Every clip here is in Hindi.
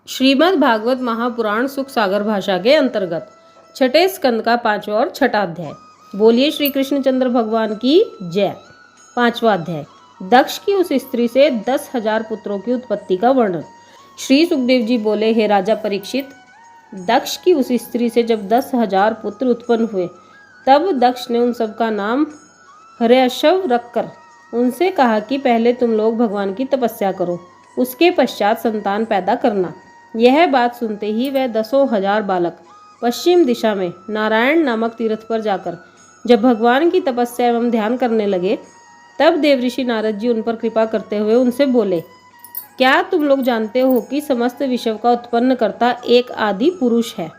श्रीमद् भागवत महापुराण सुख सागर भाषा के अंतर्गत छठे स्कंद का 5वां और छठा अध्याय। बोलिए श्री कृष्णचंद्र भगवान की जय। 5वां अध्याय। दक्ष की उस स्त्री से 10,000 पुत्रों की उत्पत्ति का वर्णन। श्री सुखदेव जी बोले, हे राजा परीक्षित, दक्ष की उस स्त्री से जब 10,000 पुत्र उत्पन्न हुए तब दक्ष ने उन सब का नाम हर्यशव रखकर उनसे कहा कि पहले तुम लोग भगवान की तपस्या करो, उसके पश्चात संतान पैदा करना। यह बात सुनते ही वह 10,000 बालक पश्चिम दिशा में नारायण नामक तीर्थ पर जाकर जब भगवान की तपस्या एवं ध्यान करने लगे, तब देवऋषि नारद जी उन पर कृपा करते हुए उनसे बोले, क्या तुम लोग जानते हो कि समस्त विश्व का उत्पन्न करता एक आदि पुरुष है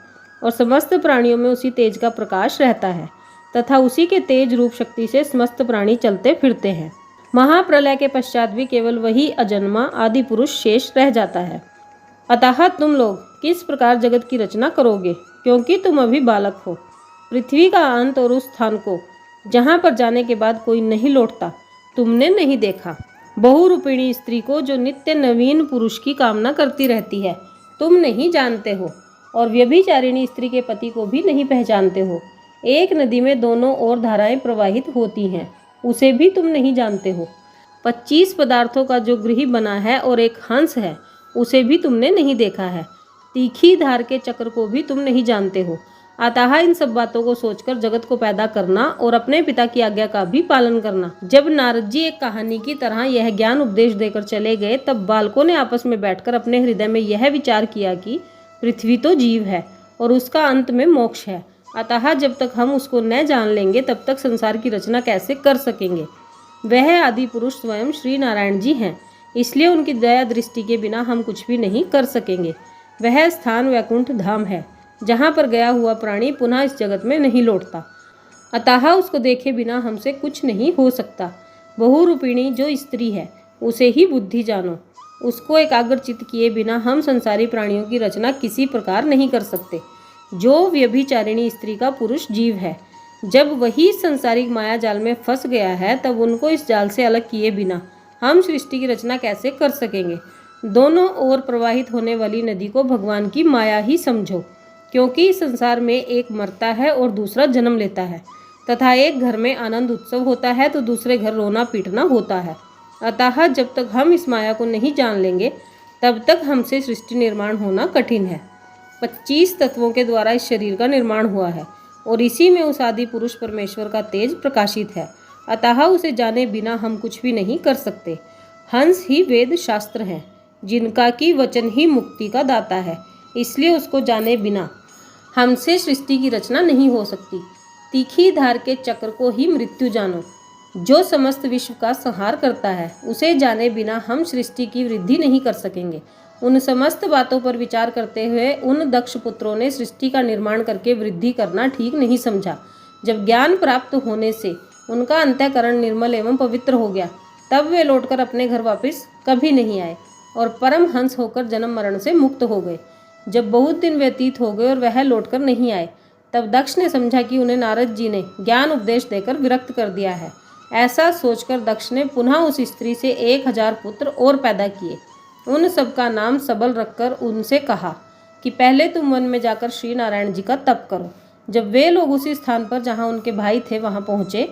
और समस्त प्राणियों में उसी तेज का प्रकाश रहता है तथा उसी के तेज रूप शक्ति से समस्त प्राणी चलते फिरते हैं। महाप्रलय के पश्चात भी केवल वही अजन्मा आदि पुरुष शेष रह जाता है। अतः तुम लोग किस प्रकार जगत की रचना करोगे, क्योंकि तुम अभी बालक हो। पृथ्वी का अंत और उस स्थान को जहाँ पर जाने के बाद कोई नहीं लौटता तुमने नहीं देखा। बहुरूपिणी स्त्री को जो नित्य नवीन पुरुष की कामना करती रहती है तुम नहीं जानते हो, और व्यभिचारिणी स्त्री के पति को भी नहीं पहचानते हो। एक नदी में दोनों ओर धाराएं प्रवाहित होती हैं, उसे भी तुम नहीं जानते हो। 25 पदार्थों का जो गृह बना है और एक हंस है, उसे भी तुमने नहीं देखा है। तीखी धार के चक्र को भी तुम नहीं जानते हो। अतः इन सब बातों को सोचकर जगत को पैदा करना और अपने पिता की आज्ञा का भी पालन करना। जब नारद जी एक कहानी की तरह यह ज्ञान उपदेश देकर चले गए, तब बालकों ने आपस में बैठकर अपने हृदय में यह विचार किया कि पृथ्वी तो जीव है और उसका अंत में मोक्ष है। अतः जब तक हम उसको न जान लेंगे तब तक संसार की रचना कैसे कर सकेंगे। वह आदि पुरुष स्वयं श्री नारायण जी हैं, इसलिए उनकी दया दृष्टि के बिना हम कुछ भी नहीं कर सकेंगे। वह स्थान वैकुंठ धाम है, जहाँ पर गया हुआ प्राणी पुनः इस जगत में नहीं लौटता। अतः उसको देखे बिना हमसे कुछ नहीं हो सकता। बहुरूपिणी जो स्त्री है उसे ही बुद्धि जानो। उसको एकाग्र चित्त किए बिना हम संसारी प्राणियों की रचना किसी प्रकार नहीं कर सकते। जो व्यभिचारिणी स्त्री का पुरुष जीव है, जब वही संसारिक माया जाल में फंस गया है, तब उनको इस जाल से अलग किए बिना हम सृष्टि की रचना कैसे कर सकेंगे। दोनों ओर प्रवाहित होने वाली नदी को भगवान की माया ही समझो, क्योंकि संसार में एक मरता है और दूसरा जन्म लेता है तथा एक घर में आनंद उत्सव होता है तो दूसरे घर रोना पीटना होता है। अतः जब तक हम इस माया को नहीं जान लेंगे तब तक हमसे सृष्टि निर्माण होना कठिन है। 25 तत्वों के द्वारा इस शरीर का निर्माण हुआ है और इसी में उस आदि पुरुष परमेश्वर का तेज प्रकाशित है। अतः उसे जाने बिना हम कुछ भी नहीं कर सकते। हंस ही वेद शास्त्र हैं, जिनका की वचन ही मुक्ति का दाता है, इसलिए उसको जाने बिना हमसे सृष्टि की रचना नहीं हो सकती। तीखी धार के चक्र को ही मृत्यु जानो, जो समस्त विश्व का संहार करता है, उसे जाने बिना हम सृष्टि की वृद्धि नहीं कर सकेंगे। उन समस्त बातों पर विचार करते हुए उन दक्ष पुत्रों ने सृष्टि का निर्माण करके वृद्धि करना ठीक नहीं समझा। जब ज्ञान प्राप्त होने से उनका अंतःकरण निर्मल एवं पवित्र हो गया, तब वे लौटकर अपने घर वापस कभी नहीं आए और परम हंस होकर जन्म मरण से मुक्त हो गए। जब बहुत दिन व्यतीत हो गए और वह लौटकर नहीं आए, तब दक्ष ने समझा कि उन्हें नारद जी ने ज्ञान उपदेश देकर विरक्त कर दिया है। ऐसा सोचकर दक्ष ने पुनः उस स्त्री से 1,000 पुत्र और पैदा किए। उन सब का नाम सबल रखकर उनसे कहा कि पहले तुम वन में जाकर श्री नारायण जी का तप करो। जब वे लोग उसी स्थान पर जहाँ उनके भाई थे वहाँ पहुँचे,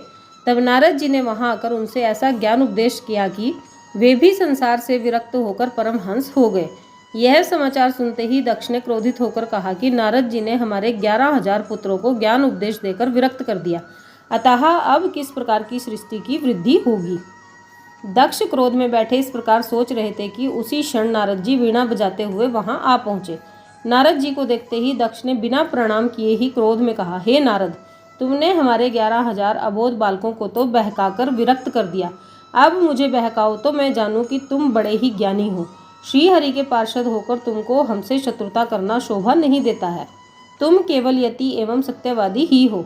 तब नारद जी ने वहाँ आकर उनसे ऐसा ज्ञान उपदेश किया कि वे भी संसार से विरक्त होकर परमहंस हो गए। यह समाचार सुनते ही दक्ष ने क्रोधित होकर कहा कि नारद जी ने हमारे 11,000 पुत्रों को ज्ञान उपदेश देकर विरक्त कर दिया, अतः अब किस प्रकार की सृष्टि की वृद्धि होगी। दक्ष क्रोध में बैठे इस प्रकार सोच रहे थे कि उसी क्षण नारद जी वीणा बजाते हुए वहां आ पहुंचे। नारद जी को देखते ही दक्ष ने बिना प्रणाम किए ही क्रोध में कहा, हे नारद, तुमने हमारे 11,000 अबोध बालकों को तो बहकाकर विरक्त कर दिया। अब मुझे बहकाओ तो मैं जानूं कि तुम बड़े ही ज्ञानी हो। श्री हरि के पार्षद होकर तुमको हमसे शत्रुता करना शोभा नहीं देता है। तुम केवल यति एवं सत्यवादी ही हो।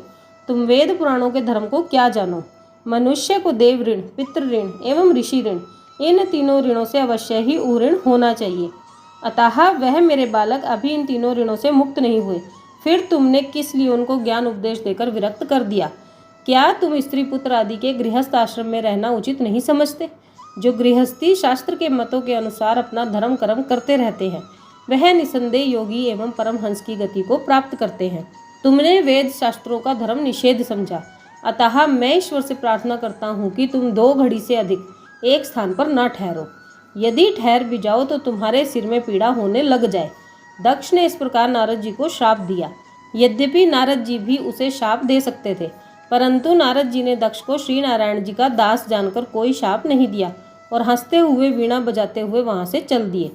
तुम वेद पुराणों के धर्म को क्या जानो। मनुष्य को देव ऋण, पितृ ऋण एवं ऋषि ऋण, इन तीनों ऋणों से अवश्य ही उऋण होना चाहिए। अतः वह मेरे बालक अभी इन तीनों ऋणों से मुक्त नहीं हुए, फिर तुमने किस लिए उनको ज्ञान उपदेश देकर विरक्त कर दिया। क्या तुम स्त्री पुत्र आदि के गृहस्थ आश्रम में रहना उचित नहीं समझते, जो गृहस्थी शास्त्र के मतों के अनुसार अपना धर्म कर्म करते रहते हैं। वह निसंदेह योगी एवं परमहंस की गति को प्राप्त करते हैं। तुमने वेद शास्त्रों का धर्म निषेध समझा, अतः मैं ईश्वर से प्रार्थना करता हूँ कि तुम 2 घड़ी से अधिक एक स्थान पर न ठहरो। यदि ठहर भी जाओ तो तुम्हारे सिर में पीड़ा होने लग जाए। दक्ष ने इस प्रकार नारद जी को श्राप दिया। यद्यपि नारद जी भी उसे शाप दे सकते थे, परंतु नारद जी ने दक्ष को श्री नारायण जी का दास जानकर कोई शाप नहीं दिया और हंसते हुए वीणा बजाते हुए वहां से चल दिए।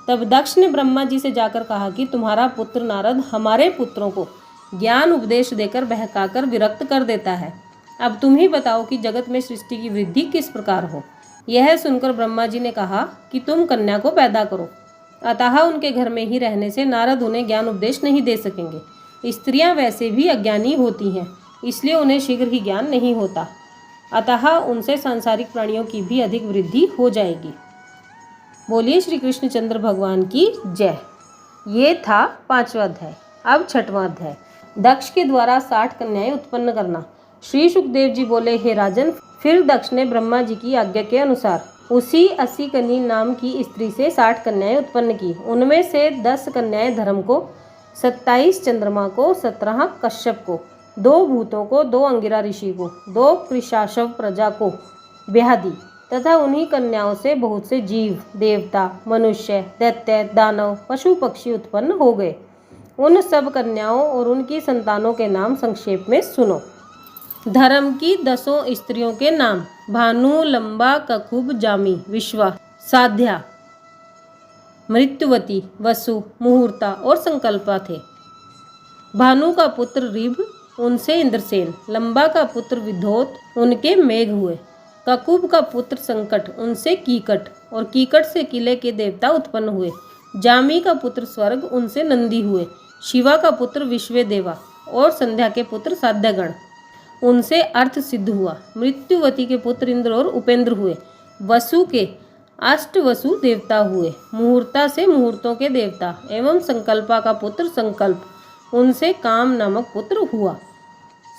तब दक्ष ने ब्रह्मा जी से जाकर कहा कि तुम्हारा पुत्र नारद हमारे पुत्रों को ज्ञान उपदेश देकर बहकाकर विरक्त कर देता है। अब तुम ही बताओ कि जगत में सृष्टि की वृद्धि किस प्रकार हो। यह सुनकर ब्रह्मा जी ने कहा कि तुम कन्या को पैदा करो। अतः उनके घर में ही रहने से नारद उन्हें ज्ञान उपदेश नहीं दे सकेंगे। स्त्रियां वैसे भी अज्ञानी होती हैं, इसलिए उन्हें शीघ्र ही ज्ञान नहीं होता, अतः उनसे सांसारिक प्राणियों की भी अधिक वृद्धि हो जाएगी। बोलिए श्री कृष्णचंद्र भगवान की जय। ये था 5वां अध्याय। अब 6वां अध्याय, दक्ष के द्वारा 60 कन्याएं उत्पन्न करना। श्री सुखदेव जी बोले, हे राजन, फिर दक्ष ने ब्रह्मा जी की आज्ञा के अनुसार उसी असीकनी नाम की स्त्री से 60 कन्याएं उत्पन्न की। उनमें से 10 कन्याएं धर्म को, 27 चंद्रमा को, 17 कश्यप को, 2 भूतों को, 2 अंगिरा ऋषि को, 2 कृशाशव प्रजा को ब्याह दी तथा उन्हीं कन्याओं से बहुत से जीव, देवता, मनुष्य, दैत्य, दानव, पशु पक्षी उत्पन्न हो गए। उन सब कन्याओं और उनकी संतानों के नाम संक्षेप में सुनो। धर्म की 10 स्त्रियों के नाम भानु, लंबा, ककुब, जामी, विश्वा, साध्या, मृत्युवती, वसु, मुहूर्ता और संकल्पा थे। भानु का पुत्र ऋभ, उनसे इंद्रसेन। लंबा का पुत्र विधोत, उनके मेघ हुए। ककुब का पुत्र संकट, उनसे कीकट, और कीकट से किले के देवता उत्पन्न हुए। जामी का पुत्र स्वर्ग, उनसे नंदी हुए। शिवा का पुत्र विश्वेदेवा और संध्या के पुत्र साध्यगण, उनसे अर्थ सिद्ध हुआ। मृत्युवती के पुत्र इंद्र और उपेंद्र हुए। वसु के अष्टवसु देवता हुए। मुहूर्ता से मुहूर्तों के देवता एवं संकल्पा का पुत्र संकल्प, उनसे काम नामक पुत्र हुआ।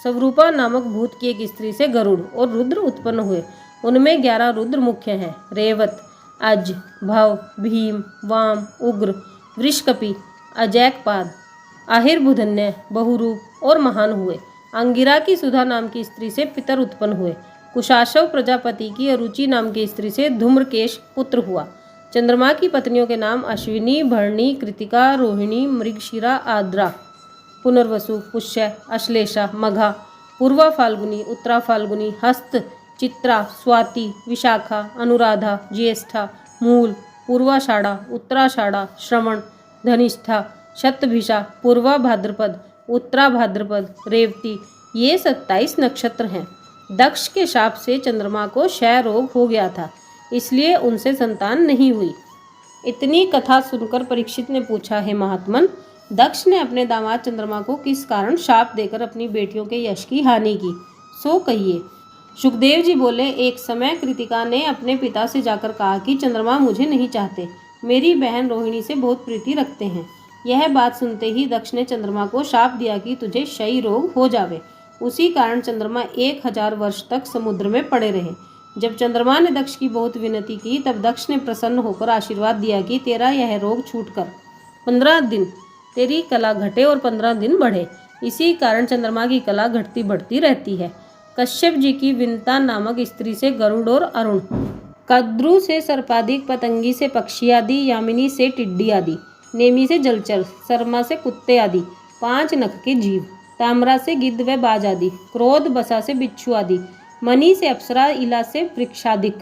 स्वरूपा नामक भूत की एक स्त्री से गरुड़ और रुद्र उत्पन्न हुए। उनमें 11 रुद्र मुख्य हैं। रेवत, अज, भव, भीम, वाम, उग्र, वृषकपि, अजैकपाद, आहिर्बुधन्य, बहुरूप और महान हुए। अंगिरा की सुधा नाम की स्त्री से पितर उत्पन्न हुए। कुशाशव प्रजापति की अरुचि नाम की स्त्री से धूम्रकेश पुत्र हुआ। चंद्रमा की पत्नियों के नाम अश्विनी, भरणी, कृतिका, रोहिणी, मृगशिरा, आद्रा, पुनर्वसु, पुष्य, अश्लेषा, मघा, पूर्वा फाल्गुनी, उत्तरा फाल्गुनी, हस्त, चित्रा, स्वाति, विशाखा, अनुराधा, ज्येष्ठा, मूल, पूर्वाषाढ़ा, उत्तराषाढ़ा, श्रवण, धनिष्ठा, शतभिषा, पूर्वा भाद्रपद, उत्तरा भाद्रपद, रेवती, ये 27 नक्षत्र हैं। दक्ष के शाप से चंद्रमा को क्षय रोग हो गया था, इसलिए उनसे संतान नहीं हुई। इतनी कथा सुनकर परीक्षित ने पूछा, हे महात्मन, दक्ष ने अपने दामाद चंद्रमा को किस कारण शाप देकर अपनी बेटियों के यश की हानि की, सो कहिए। सुखदेव जी बोले, एक समय कृतिका ने अपने पिता से जाकर कहा कि चंद्रमा मुझे नहीं चाहते, मेरी बहन रोहिणी से बहुत प्रीति रखते हैं। यह बात सुनते ही दक्ष ने चंद्रमा को शाप दिया कि तुझे क्षयी रोग हो जावे। उसी कारण चंद्रमा 1000 वर्ष तक समुद्र में पड़े रहे। जब चंद्रमा ने दक्ष की बहुत विनती की, तब दक्ष ने प्रसन्न होकर आशीर्वाद दिया कि तेरा यह रोग छूटकर 15 दिन तेरी कला घटे और 15 दिन बढ़े। इसी कारण चंद्रमा की कला घटती बढ़ती रहती है। कश्यप जी की विनता नामक स्त्री से गरुड़ और अरुण, कद्रु से सर्पादिक, पतंगी से पक्षी आदि, यामिनी से टिड्डी आदि, नेमी से जलचर, शर्मा से कुत्ते आदि, 5 नख के जीव, ताम्रा से गिद्ध व बाज आदि, क्रोध बसा से बिच्छू आदि, मणि से अप्सरा, इला से वृक्षादिक,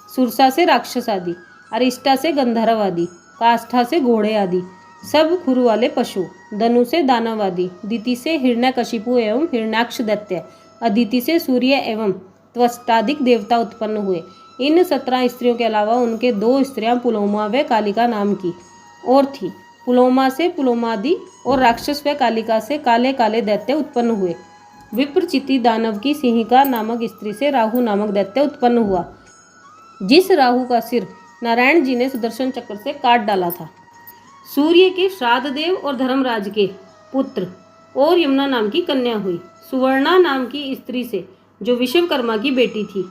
सुरसा से राक्षस आदि, अरिष्टा से गंधर्व आदि, काष्ठा से घोड़े आदि, सब खुर वाले पशु, धनु से दानव आदि, दिति से हिरण्यकशिपु एवं हिरण्याक्ष दैत्य, अदिति से सूर्य एवं त्वष्टादिक देवता उत्पन्न हुए। इन 17 स्त्रियों के अलावा उनके 2 स्त्रियां पुलोमा व कालिका नाम की और थी। पुलोमा से पुलोमादि और राक्षस व कालिका से काले काले दैत्य उत्पन्न हुए। विप्रचिति दानव की सिंहिका नामक स्त्री से राहु नामक दैत्य उत्पन्न हुआ, जिस राहु का सिर नारायण जी ने सुदर्शन चक्र से काट डाला था। सूर्य के श्राद्ध देव और धर्मराज के पुत्र और यमुना नाम की कन्या हुई। सुवर्णा नाम की स्त्री से, जो विश्वकर्मा की बेटी थी,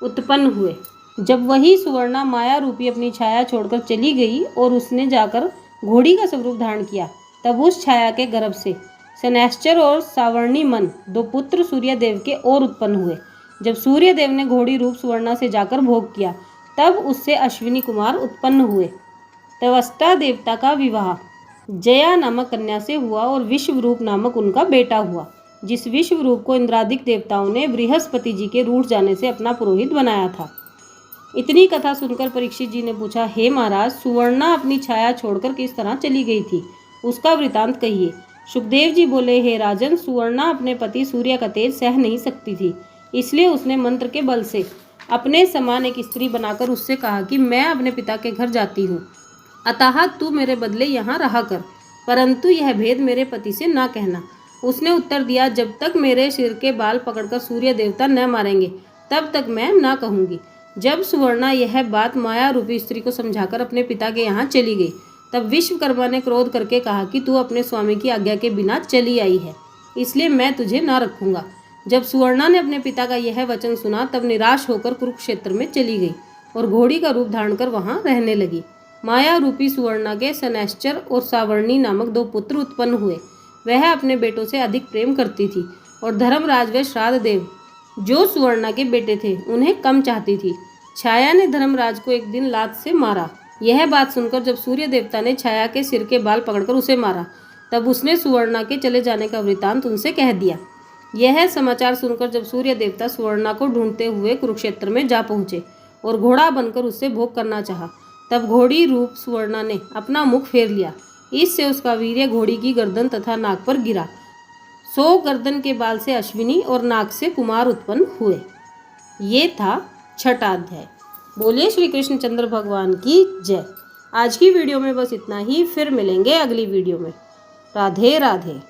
उत्पन्न हुए। जब वही सुवर्णा माया रूपी अपनी छाया छोड़कर चली गई और उसने जाकर घोड़ी का स्वरूप धारण किया। तब उस छाया के गर्भ से शनैश्चर और सावर्णी मन 2 पुत्र सूर्यदेव के और उत्पन्न हुए। जब सूर्यदेव ने घोड़ी रूप सुवर्णा से जाकर भोग किया, तब उससे अश्विनी कुमार उत्पन्न हुए। तवस्टा देवता का विवाह जया नामक कन्या से हुआ और विश्वरूप नामक उनका बेटा हुआ, जिस विश्वरूप को इंद्रादिक देवताओं ने बृहस्पति जी के रूठ जाने से अपना पुरोहित बनाया था। इतनी कथा सुनकर परीक्षित जी ने पूछा, हे महाराज, सुवर्णा अपनी छाया छोड़कर किस तरह चली गई थी, उसका वृतांत कहिए। सुखदेव जी बोले, हे राजन, सुवर्णा अपने पति सूर्य का तेज सह नहीं सकती थी, इसलिए उसने मंत्र के बल से अपने समान एक स्त्री बनाकर उससे कहा कि मैं अपने पिता के घर जाती हूँ, अतः तू मेरे बदले यहाँ रहा कर, परंतु यह भेद मेरे पति से न कहना। उसने उत्तर दिया, जब तक मेरे सिर के बाल पकड़कर सूर्य देवता न मारेंगे तब तक मैं न कहूँगी। जब सुवर्णा यह बात माया रूपी स्त्री को समझाकर अपने पिता के यहाँ चली गई, तब विश्वकर्मा ने क्रोध करके कहा कि तू अपने स्वामी की आज्ञा के बिना चली आई है, इसलिए मैं तुझे न रखूँगा। जब सुवर्णा ने अपने पिता का यह वचन सुना, तब निराश होकर कुरुक्षेत्र में चली गई और घोड़ी का रूप धारण कर वहाँ रहने लगी। माया रूपी सुवर्णा के शनैश्चर और सावर्णी नामक 2 पुत्र उत्पन्न हुए। वह अपने बेटों से अधिक प्रेम करती थी और धर्मराज व श्राद्ध देव, जो सुवर्णा के बेटे थे, उन्हें कम चाहती थी। छाया ने धर्मराज को एक दिन लात से मारा। यह बात सुनकर जब सूर्य देवता ने छाया के सिर के बाल पकड़कर उसे मारा, तब उसने सुवर्णा के चले जाने का वृतांत उनसे कह दिया। यह समाचार सुनकर जब सूर्य देवता सुवर्णा को ढूंढते हुए कुरुक्षेत्र में जा पहुँचे और घोड़ा बनकर उससे भोग करना चाहा, तब घोड़ी रूप सुवर्णा ने अपना मुख फेर लिया। इससे उसका वीर्य घोड़ी की गर्दन तथा नाक पर गिरा। 100 गर्दन के बाल से अश्विनी और नाक से कुमार उत्पन्न हुए। ये था 6ठा अध्याय। बोलिए श्री कृष्णचंद्र भगवान की जय। आज की वीडियो में बस इतना ही, फिर मिलेंगे अगली वीडियो में। राधे राधे।